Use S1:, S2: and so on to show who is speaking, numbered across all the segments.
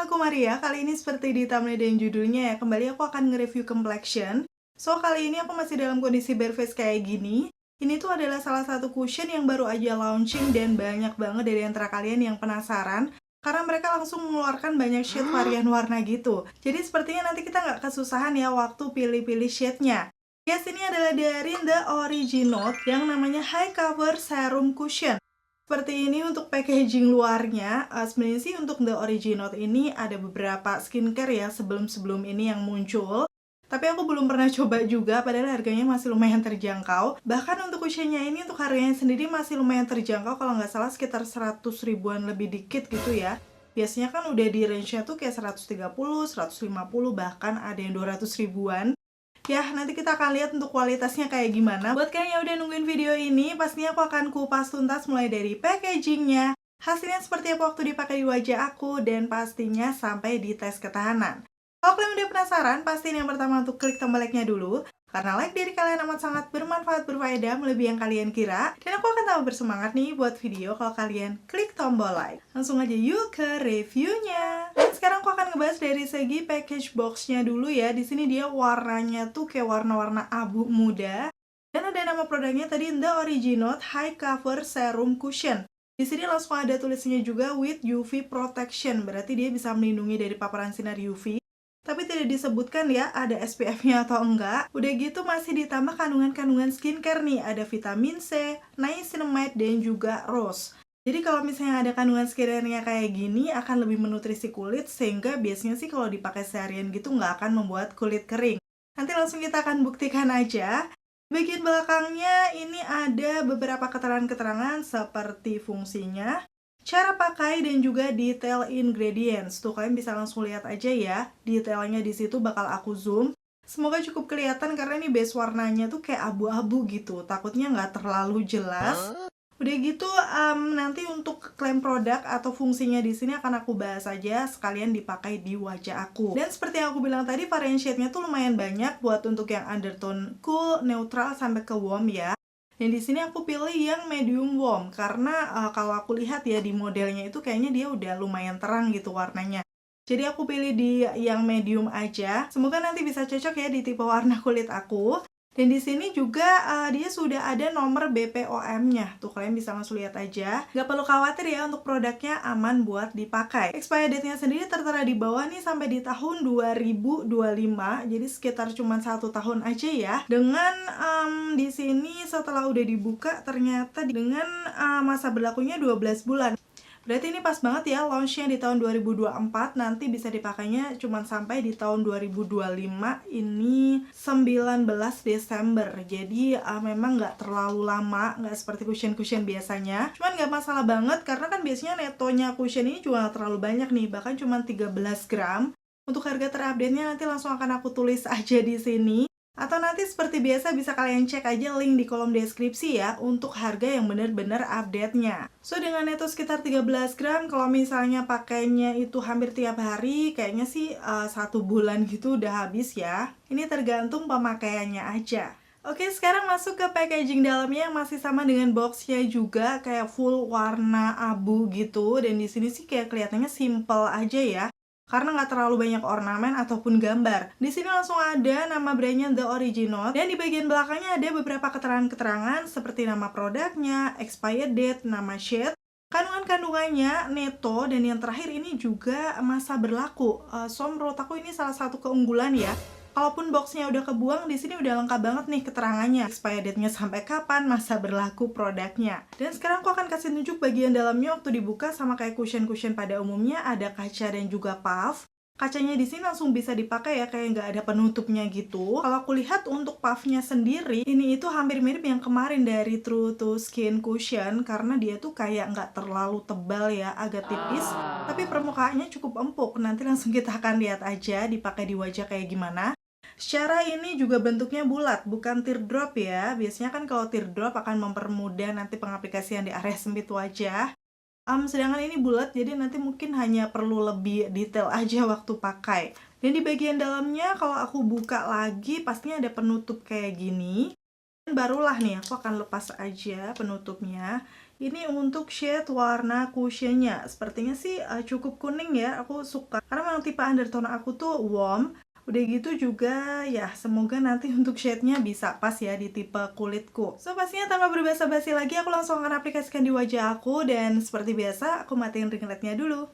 S1: aku Maria. Kali ini seperti di thumbnail dan judulnya ya, kembali aku akan nge-review complexion. So, kali ini aku masih dalam kondisi bare face kayak gini. Ini tuh adalah salah satu cushion yang baru aja launching dan banyak banget dari antara kalian yang penasaran karena mereka langsung mengeluarkan banyak shade varian warna gitu. Jadi sepertinya nanti kita nggak kesusahan ya waktu pilih-pilih shade-nya. Yes, ini adalah dari The Original yang namanya High Cover Serum Cushion. Seperti ini untuk packaging luarnya. Sebenarnya sih untuk The Original ini ada beberapa skincare ya sebelum-sebelum ini yang muncul. Tapi aku belum pernah coba juga, padahal harganya masih lumayan terjangkau. Bahkan untuk cushionnya ini, untuk harganya sendiri masih lumayan terjangkau, kalau nggak salah sekitar 100 ribuan lebih dikit gitu ya. Biasanya kan udah di range-nya tuh kayak 130, 150, bahkan ada yang 200 ribuan. Ya, nanti kita akan lihat untuk kualitasnya kayak gimana. Buat kalian yang udah nungguin video ini, pastinya aku akan kupas tuntas mulai dari packagingnya, hasilnya seperti apa waktu dipakai di wajah aku, dan pastinya sampai di tes ketahanan. Kalau kalian udah penasaran, pastiin yang pertama untuk klik tombol like-nya dulu, karena like dari kalian amat sangat bermanfaat, berfaedah, melebihi yang kalian kira. Dan aku akan tambah bersemangat nih buat video kalau kalian klik tombol like. Langsung aja yuk ke reviewnya. Dan sekarang aku akan ngebahas dari segi package box-nya dulu ya. Di sini dia warnanya tuh kayak warna-warna abu muda. Dan ada nama produknya tadi The Original High Cover Serum Cushion. Di sini langsung ada tulisnya juga with UV protection, berarti dia bisa melindungi dari paparan sinar UV. Tapi tidak disebutkan ya ada SPF-nya atau enggak. Udah gitu masih ditambah kandungan-kandungan skincare nih. Ada vitamin C, niacinamide, dan juga rose. Jadi kalau misalnya ada kandungan skincare-nya kayak gini akan lebih menutrisi kulit, sehingga biasanya sih kalau dipakai seharian gitu nggak akan membuat kulit kering. Nanti langsung kita akan buktikan aja. Bagian belakangnya ini ada beberapa keterangan-keterangan seperti fungsinya, cara pakai, dan juga detail ingredients. Tuh kalian bisa langsung lihat aja ya, detailnya di situ bakal aku zoom. Semoga cukup kelihatan karena ini base warnanya tuh kayak abu-abu gitu. Takutnya nggak terlalu jelas. Udah gitu, nanti untuk klaim produk atau fungsinya di sini akan aku bahas aja sekalian dipakai di wajah aku. Dan seperti yang aku bilang tadi, varian shade-nya tuh lumayan banyak buat untuk yang undertone cool, neutral, sampai ke warm ya. Dan di sini aku pilih yang medium warm karena kalau aku lihat ya di modelnya itu kayaknya dia udah lumayan terang gitu warnanya. Jadi aku pilih di yang medium aja. Semoga nanti bisa cocok ya di tipe warna kulit aku. Dan di sini juga dia sudah ada nomor BPOM-nya. Tuh kalian bisa langsung lihat aja. Gak perlu khawatir ya, untuk produknya aman buat dipakai. Expiry date-nya sendiri tertera di bawah nih sampai di tahun 2025. Jadi sekitar cuma 1 tahun aja ya. Dengan di sini setelah udah dibuka ternyata dengan masa berlakunya 12 bulan. Berarti ini pas banget ya launchnya di tahun 2024, nanti bisa dipakainya cuma sampai di tahun 2025, ini 19 Desember. Jadi memang nggak terlalu lama, nggak seperti cushion-cushion biasanya. Cuman nggak masalah banget karena kan biasanya netonya cushion ini juga nggak terlalu banyak nih, bahkan cuma 13 gram. Untuk harga terupdate-nya nanti langsung akan aku tulis aja di sini. Atau nanti seperti biasa bisa kalian cek aja link di kolom deskripsi ya untuk harga yang bener-bener update-nya. So dengan neto sekitar 13 gram, kalau misalnya pakainya itu hampir tiap hari, kayaknya sih 1 bulan gitu udah habis ya. Ini tergantung pemakaiannya aja. Oke, sekarang masuk ke packaging dalamnya yang masih sama dengan boxnya juga, kayak full warna abu gitu. Dan di sini sih kayak kelihatannya simple aja ya, karena nggak terlalu banyak ornamen ataupun gambar. Di sini langsung ada nama brandnya The Original, dan di bagian belakangnya ada beberapa keterangan-keterangan seperti nama produknya, expired date, nama shade, kandungan-kandungannya, neto, dan yang terakhir ini juga masa berlaku. So menurut aku ini salah satu keunggulan ya. Kalaupun boxnya udah kebuang, di sini udah lengkap banget nih keterangannya. Expired date-nya sampai kapan, masa berlaku produknya. Dan sekarang aku akan kasih tunjuk bagian dalamnya waktu dibuka. Sama kayak cushion-cushion pada umumnya, ada kaca dan juga puff. Kacanya di sini langsung bisa dipakai ya, kayak nggak ada penutupnya gitu. Kalau aku lihat untuk puffnya sendiri, ini itu hampir mirip yang kemarin dari True to Skin Cushion, karena dia tuh kayak nggak terlalu tebal ya, agak tipis, tapi permukaannya cukup empuk. Nanti langsung kita akan lihat aja dipakai di wajah kayak gimana. Secara ini juga bentuknya bulat, bukan teardrop ya. Biasanya kan kalau teardrop akan mempermudah nanti pengaplikasian di area sempit wajah. Sedangkan ini bulat, jadi nanti mungkin hanya perlu lebih detail aja waktu pakai. Dan di bagian dalamnya kalau aku buka lagi, pastinya ada penutup kayak gini. Dan barulah nih aku akan lepas aja penutupnya. Ini untuk shade warna cushionnya. Sepertinya sih cukup kuning ya, aku suka. Karena memang tipe undertone aku tuh warm. Udah gitu juga ya, semoga nanti untuk shade-nya bisa pas ya di tipe kulitku. So pastinya tanpa berbasa-basi lagi, aku langsung akan aplikasikan di wajah aku. Dan seperti biasa, aku matiin ring lightnya dulu.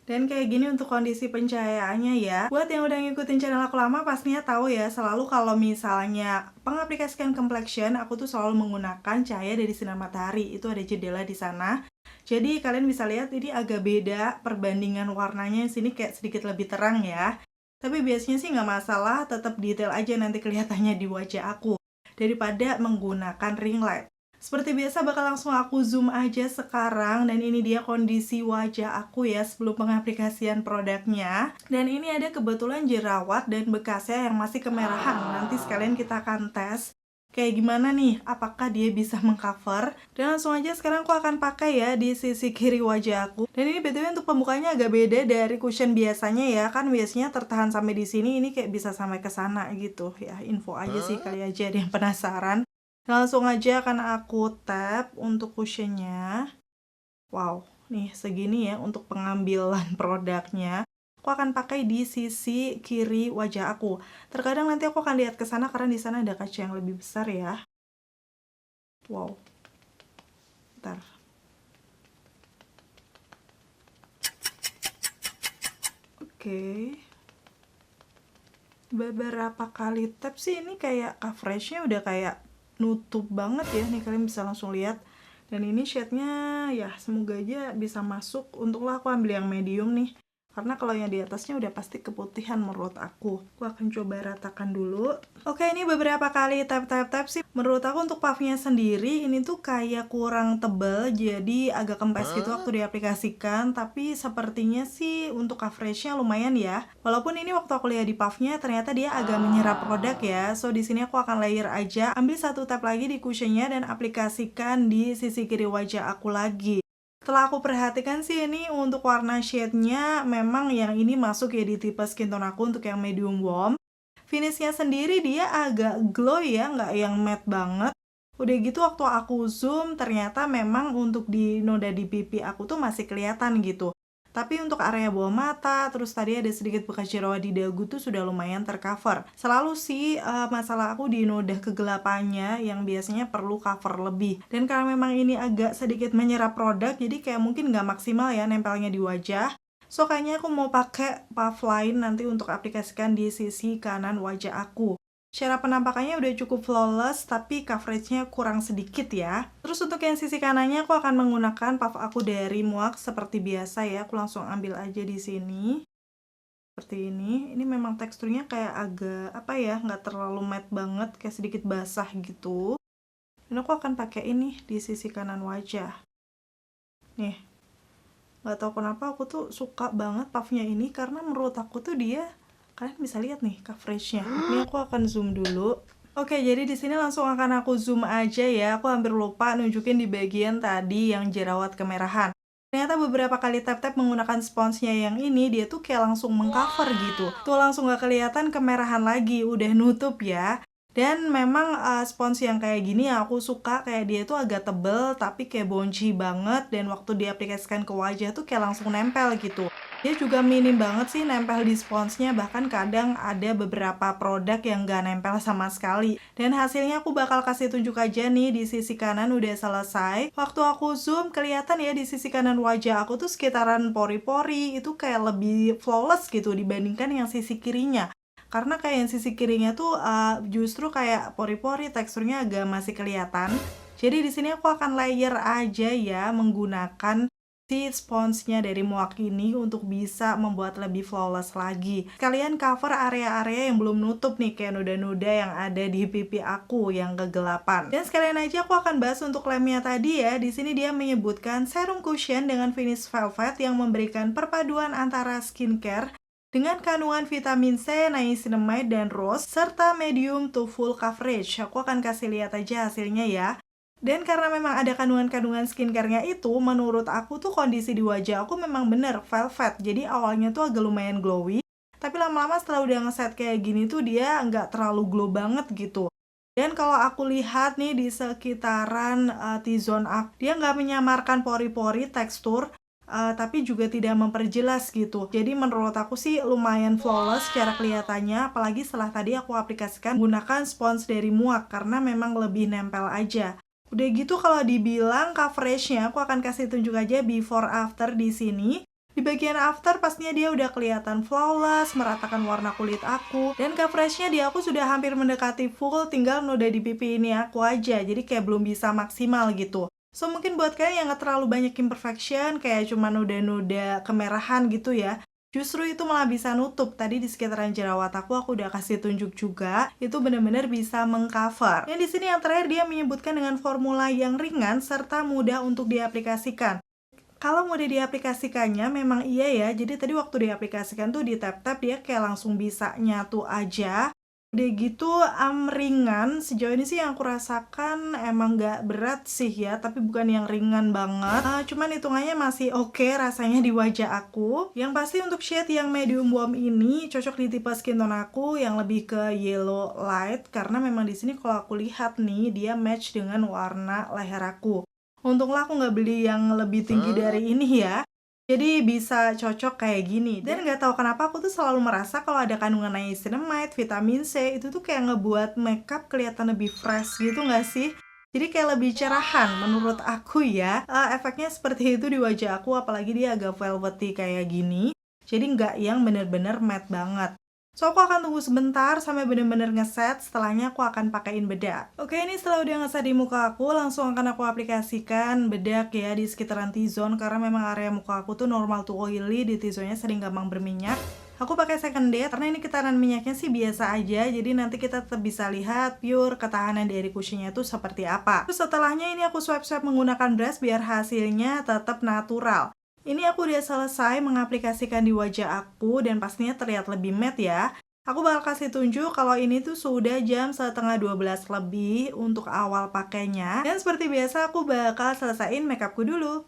S1: Dan kayak gini untuk kondisi pencahayaannya ya. Buat yang udah ngikutin channel aku lama pastinya tahu ya, selalu kalau misalnya pengaplikasian complexion, aku tuh selalu menggunakan cahaya dari sinar matahari. Itu ada jendela di sana. Jadi kalian bisa lihat ini agak beda perbandingan warnanya, sini kayak sedikit lebih terang ya. Tapi biasanya sih nggak masalah, tetap detail aja nanti kelihatannya di wajah aku daripada menggunakan ring light. Seperti biasa bakal langsung aku zoom aja sekarang, dan ini dia kondisi wajah aku ya sebelum pengaplikasian produknya. Dan ini ada kebetulan jerawat dan bekasnya yang masih kemerahan. Nanti sekalian kita akan tes kayak gimana nih, apakah dia bisa mengcover. Dan langsung aja sekarang aku akan pakai ya di sisi kiri wajah aku. Dan ini BTW untuk pembukanya agak beda dari cushion biasanya ya. Kan biasanya tertahan sampai di sini, ini kayak bisa sampai ke sana gitu ya. Info aja sih, kali aja ada yang penasaran. Langsung aja akan aku tap untuk cushionnya. Wow, nih segini ya untuk pengambilan produknya. Aku akan pakai di sisi kiri wajah aku. Terkadang nanti aku akan lihat ke sana karena di sana ada kaca yang lebih besar ya. Wow. Bentar. Oke. Beberapa kali tap sih ini kayak coveragenya udah kayak nutup banget ya, nih kalian bisa langsung lihat. Dan ini shade-nya ya semoga aja bisa masuk. Untuklah aku ambil yang medium nih, karena kalau yang di atasnya udah pasti keputihan menurut aku. Aku akan coba ratakan dulu. Oke, ini beberapa kali tap sih. Menurut aku untuk puffnya sendiri ini tuh kayak kurang tebal, jadi agak kempes gitu waktu diaplikasikan. Tapi sepertinya sih untuk coveragenya lumayan ya. Walaupun ini waktu aku lihat di puffnya ternyata dia agak menyerap produk ya. So di sini aku akan layer aja. Ambil satu tap lagi di cushionnya dan aplikasikan di sisi kiri wajah aku lagi. Setelah aku perhatikan sih ini untuk warna shade-nya memang yang ini masuk ya di tipe skin tone aku untuk yang medium warm. Finishnya sendiri dia agak glow ya, nggak yang matte banget. Udah gitu waktu aku zoom ternyata memang untuk di noda di pipi aku tuh masih kelihatan gitu. Tapi untuk area bawah mata, terus tadi ada sedikit bekas jerawat di dagu tuh sudah lumayan tercover. Selalu sih masalah aku di noda kegelapannya yang biasanya perlu cover lebih. Dan karena memang ini agak sedikit menyerap produk, jadi kayak mungkin nggak maksimal ya nempelnya di wajah. So kayaknya aku mau pakai puff lain nanti untuk aplikasikan di sisi kanan wajah aku. Secara penampakannya udah cukup flawless, tapi coveragenya kurang sedikit ya. Terus untuk yang sisi kanannya aku akan menggunakan puff aku dari MUAK seperti biasa ya. Aku langsung ambil aja di sini. Seperti ini. Ini memang teksturnya kayak agak apa ya, nggak terlalu matte banget, kayak sedikit basah gitu. Dan aku akan pakai ini di sisi kanan wajah. Nih. Nggak tahu kenapa aku tuh suka banget puffnya ini karena menurut aku tuh dia, kalian bisa lihat nih coveragenya. Ini aku akan zoom dulu. Oke, jadi di sini langsung akan aku zoom aja ya. Aku hampir lupa nunjukin di bagian tadi yang jerawat kemerahan. Ternyata beberapa kali tap-tap menggunakan sponsnya yang ini, dia tuh kayak langsung mengcover gitu. Tuh langsung gak kelihatan kemerahan lagi, udah nutup ya. Dan memang spons yang kayak gini ya aku suka, kayak dia tuh agak tebel tapi kayak bouncy banget, dan waktu diaplikasikan ke wajah tuh kayak langsung nempel gitu. Dia juga minim banget sih nempel di sponsnya, bahkan kadang ada beberapa produk yang gak nempel sama sekali. Dan hasilnya aku bakal kasih tunjuk aja nih di sisi kanan udah selesai. Waktu aku zoom kelihatan ya di sisi kanan wajah aku tuh sekitaran pori-pori itu kayak lebih flawless gitu dibandingkan yang sisi kirinya. Karena kayak yang sisi kirinya tuh justru kayak pori-pori, teksturnya agak masih kelihatan. Jadi di sini aku akan layer aja ya menggunakan si sponsnya dari MUAK ini untuk bisa membuat lebih flawless lagi. Kalian cover area-area yang belum nutup nih, kayak noda-noda yang ada di pipi aku yang kegelapan. Dan sekalian aja aku akan bahas untuk lemnya tadi ya. Di sini dia menyebutkan serum cushion dengan finish velvet yang memberikan perpaduan antara skincare dengan kandungan vitamin C, niacinamide, dan rose, serta medium to full coverage. Aku akan kasih lihat aja hasilnya ya. Dan karena memang ada kandungan-kandungan skincare-nya itu, menurut aku tuh kondisi di wajah aku memang bener velvet. Jadi awalnya tuh agak lumayan glowy, tapi lama-lama setelah udah ngeset kayak gini tuh dia nggak terlalu glow banget gitu. Dan kalau aku lihat nih di sekitaran T-zone aku, dia nggak menyamarkan pori-pori tekstur, tapi juga tidak memperjelas gitu. Jadi menurut aku sih lumayan flawless secara kelihatannya, apalagi setelah tadi aku aplikasikan menggunakan spons dari Muak karena memang lebih nempel aja. Udah gitu kalau dibilang coveragenya, aku akan kasih tunjuk aja before after di sini. Di bagian after pastinya dia udah kelihatan flawless, meratakan warna kulit aku. Dan coveragenya di aku sudah hampir mendekati full, tinggal noda di pipi ini aku aja. Jadi kayak belum bisa maksimal gitu. So mungkin buat kalian yang gak terlalu banyak imperfection, kayak cuma noda-noda kemerahan gitu ya, justru itu malah bisa nutup. Tadi di sekitaran jerawat aku udah kasih tunjuk juga, itu benar-benar bisa mengcover. Yang di sini yang terakhir dia menyebutkan dengan formula yang ringan serta mudah untuk diaplikasikan. Kalau mudah diaplikasikannya memang iya ya, jadi tadi waktu diaplikasikan tuh di tap-tap dia kayak langsung bisa nyatu aja. Udah gitu ringan, sejauh ini sih yang aku rasakan emang gak berat sih ya, tapi bukan yang ringan banget. Cuman hitungannya masih oke rasanya di wajah aku. Yang pasti untuk shade yang medium warm ini cocok di tipe skin tone aku yang lebih ke yellow light, karena memang di sini kalau aku lihat nih dia match dengan warna leher aku. Untunglah aku nggak beli yang lebih tinggi dari ini ya. Jadi bisa cocok kayak gini. Dan nggak tahu kenapa aku tuh selalu merasa kalau ada kandungan niacinamide, vitamin C, itu tuh kayak ngebuat makeup kelihatan lebih fresh gitu nggak sih? Jadi kayak lebih cerahan menurut aku ya. Efeknya seperti itu di wajah aku, apalagi dia agak velvety kayak gini. Jadi nggak yang bener-bener matte banget. So, aku akan tunggu sebentar sampai bener-bener ngeset, setelahnya aku akan pakein bedak. Oke, ini setelah udah ngeset di muka aku, langsung akan aku aplikasikan bedak ya di sekitaran T-zone, karena memang area muka aku tuh normal to oily, di T-zone-nya sering gampang berminyak. Aku pakai second date, karena ini ketahanan minyaknya sih biasa aja, jadi nanti kita tetap bisa lihat pure ketahanan dari kushionnya itu seperti apa. Terus setelahnya ini aku swipe-swipe menggunakan brush biar hasilnya tetap natural. Ini aku udah selesai mengaplikasikan di wajah aku dan pastinya terlihat lebih matte ya. Aku bakal kasih tunjuk kalau ini tuh sudah jam setengah 12 lebih untuk awal pakainya. Dan seperti biasa aku bakal selesaiin makeupku dulu.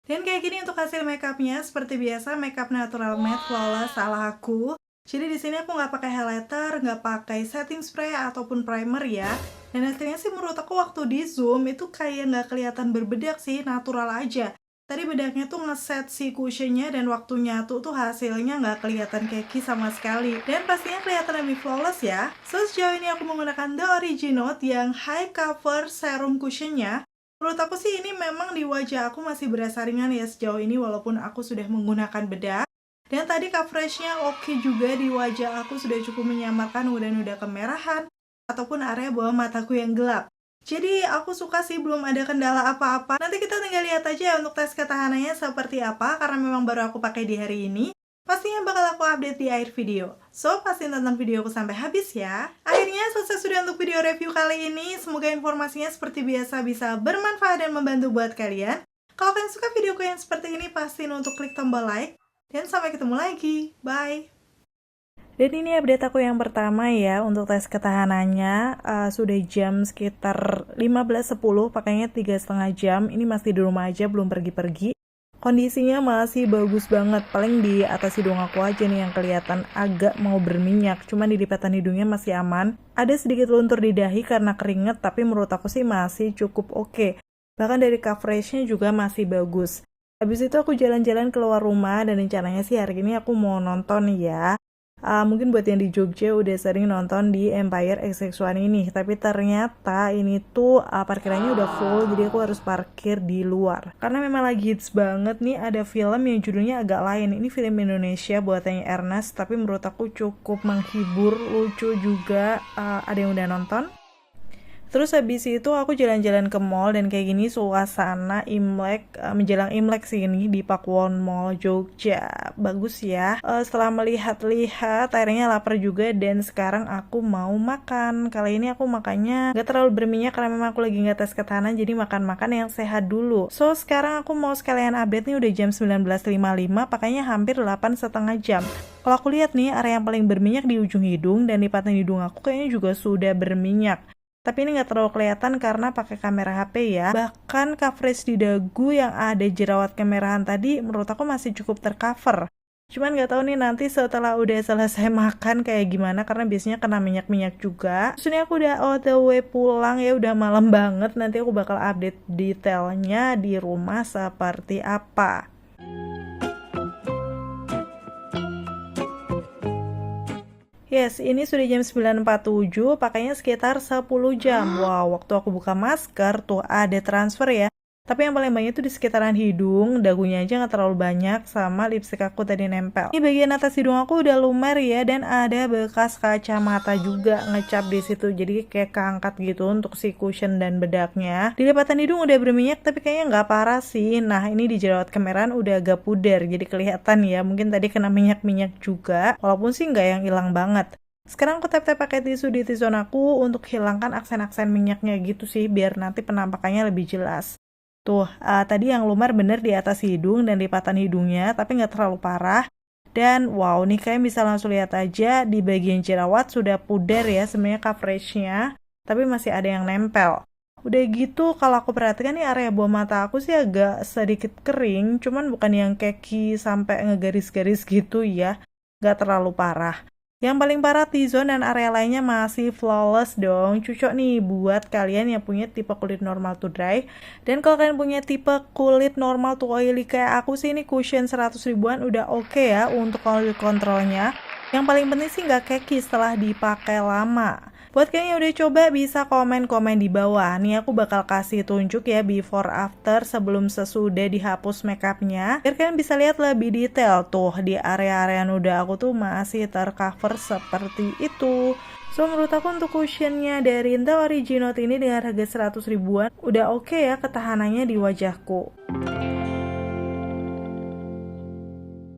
S1: Dan kayak gini untuk hasil makeupnya, seperti biasa makeup natural matte flawless ala aku. Jadi di sini aku nggak pakai highlighter, nggak pakai setting spray ataupun primer ya. Dan hasilnya sih menurut aku waktu di zoom itu kayak nggak kelihatan berbedak sih, natural aja. Tadi bedaknya tuh ngeset si cushionnya dan waktu nyatu tuh hasilnya nggak kelihatan keki sama sekali. Dan pastinya kelihatan lebih flawless ya. So sejauh ini aku menggunakan The Originote yang high cover serum cushionnya. Menurut aku sih ini memang di wajah aku masih berasa ringan ya sejauh ini walaupun aku sudah menggunakan bedak. Dan tadi coveragenya oke juga di wajah aku, sudah cukup menyamarkan noda-noda kemerahan ataupun area bawah mataku yang gelap. Jadi aku suka sih, belum ada kendala apa-apa. Nanti kita tinggal lihat aja untuk tes ketahanannya seperti apa, karena memang baru aku pakai di hari ini. Pastinya bakal aku update di akhir video. So, pastiin tonton videoku sampai habis ya. Akhirnya selesai sudah untuk video review kali ini. Semoga informasinya seperti biasa bisa bermanfaat dan membantu buat kalian. Kalau kalian suka videoku yang seperti ini, pastiin untuk klik tombol like. Dan sampai ketemu lagi. Bye! Dan ini update aku yang pertama ya, untuk tes ketahanannya. Sudah jam sekitar 15.10, pakainya 3,5 jam. Ini masih di rumah aja, belum pergi-pergi. Kondisinya masih bagus banget, paling di atas hidung aku aja nih yang kelihatan agak mau berminyak. Cuman di lipatan hidungnya masih aman. Ada sedikit luntur di dahi karena keringet, tapi menurut aku sih masih cukup oke. Bahkan dari coveragenya juga masih bagus. Habis itu aku jalan-jalan keluar rumah dan rencananya sih hari ini aku mau nonton ya. Mungkin buat yang di Jogja udah sering nonton di Empire XX1 ini, tapi ternyata ini tuh parkirannya udah full, jadi aku harus parkir di luar. Karena memang lagi hits banget nih, ada film yang judulnya agak lain. Ini film Indonesia buatannya Ernest, tapi menurut aku cukup menghibur, lucu juga. Ada yang udah nonton? Terus habis itu aku jalan-jalan ke mall dan kayak gini suasana Imlek, menjelang Imlek sih ini di Pakuwon Mall Jogja. Bagus ya. Setelah melihat-lihat akhirnya lapar juga dan sekarang aku mau makan. Kali ini aku makannya gak terlalu berminyak karena memang aku lagi gak tes ketahanan, jadi makan-makan yang sehat dulu. So sekarang aku mau sekalian update nih, udah jam 19.55, pakainya hampir 8,5 jam. Kalau aku lihat nih, area yang paling berminyak di ujung hidung dan lipatan hidung aku kayaknya juga sudah berminyak. Tapi ini nggak terlalu kelihatan karena pakai kamera HP ya. Bahkan coverage di dagu yang ada jerawat kemerahan tadi menurut aku masih cukup tercover. Cuman nggak tahu nih nanti setelah udah selesai makan kayak gimana, karena biasanya kena minyak-minyak juga. Terus ini aku udah OTW pulang ya, udah malam banget. Nanti aku bakal update detailnya di rumah seperti apa. Yes, ini sudah jam 9.47, pakainya sekitar 10 jam. Wow, waktu aku buka masker tuh ada transfer ya. Tapi yang paling banyak tuh di sekitaran hidung, dagunya aja nggak terlalu banyak, sama lipstick aku tadi nempel. Ini bagian atas hidung aku udah lumer ya, dan ada bekas kacamata juga ngecap di situ. Jadi kayak keangkat gitu untuk si cushion dan bedaknya. Di lipatan hidung udah berminyak, tapi kayaknya nggak parah sih. Nah, ini di jerawat kemerahan udah agak pudar, jadi kelihatan ya. Mungkin tadi kena minyak-minyak juga, walaupun sih nggak yang hilang banget. Sekarang aku tap-tap pakai tisu di T-zone aku untuk hilangkan aksen-aksen minyaknya gitu sih, biar nanti penampakannya lebih jelas. Tuh, tadi yang lumar bener di atas hidung dan lipatan hidungnya, tapi nggak terlalu parah. Dan wow, nih kalian bisa langsung lihat aja di bagian jerawat sudah pudar ya sebenarnya coveragenya, tapi masih ada yang nempel. Udah gitu, kalau aku perhatikan nih area bawah mata aku sih agak sedikit kering, cuman bukan yang keki sampai ngegaris-garis gitu ya, nggak terlalu parah. Yang paling parah T-zone dan area lainnya masih flawless dong. Cocok nih buat kalian yang punya tipe kulit normal to dry. Dan kalau kalian punya tipe kulit normal to oily kayak aku sih, ini cushion 100 ribuan udah oke ya untuk oil controlnya. Yang paling penting sih nggak keki setelah dipakai lama. Buat kalian yang udah coba bisa komen-komen di bawah. Nih aku bakal kasih tunjuk ya before after sebelum sesudah dihapus makeupnya. Biar kalian bisa lihat lebih detail tuh di area-area nuda aku tuh masih tercover seperti itu. So menurut aku untuk cushionnya dari Intel Originote ini dengan harga 100 ribuan udah oke ya ketahanannya di wajahku.